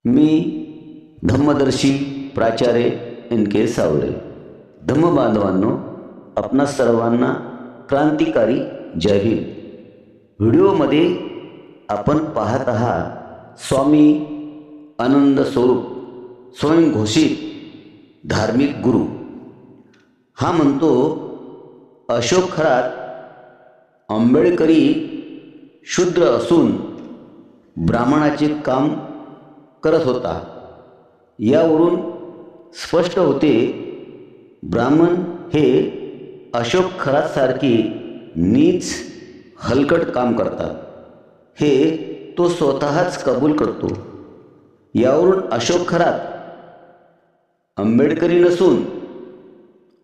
मी धम्मदर्शी प्राचार्य NK सावळे. धम्मबांधवांनो, आपणा सर्वांना क्रांतिकारी जय हिंद. व्हिडिओमध्ये आपण पाहत आहात स्वामी आनंद स्वरूप स्वयंघोषित धार्मिक गुरु. हा म्हणतो, अशोक खरात आंबेडकरी शूद्र असून ब्राह्मणाचे काम करत होता. यावरून स्पष्ट होते, ब्राह्मण हे अशोक खरातसारखी नीच हलकट काम करतात. हे तो स्वतःच कबूल करतो. यावरून अशोक खरात आंबेडकरी नसून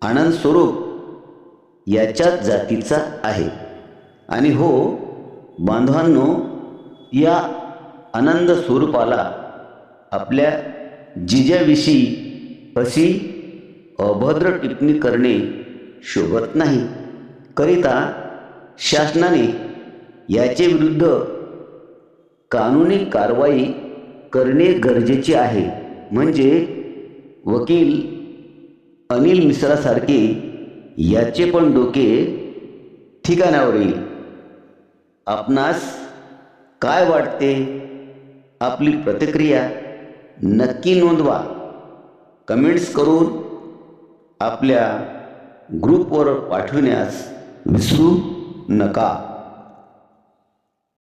आनंद स्वरूप याच्याच जातीचा आहे. आणि हो बांधवांनो, या आनंद स्वरूपाला आपल्या जिजाविषयी अशी अभद्र टिप्पणी करणे शोभत नाही. करिता शासनाने याचे विरुद्ध कानूनी कारवाई करणे गरजेचे आहे. म्हणजे वकील अनिल मिश्रासारखे याचे पण डोके ठिकाणावर येईल. आपणास काय वाटते? आपली प्रतिक्रिया नक्की नोंदवा. कमेंट्स करून आपल्या ग्रुपवर पाठविण्यास विसरू नका.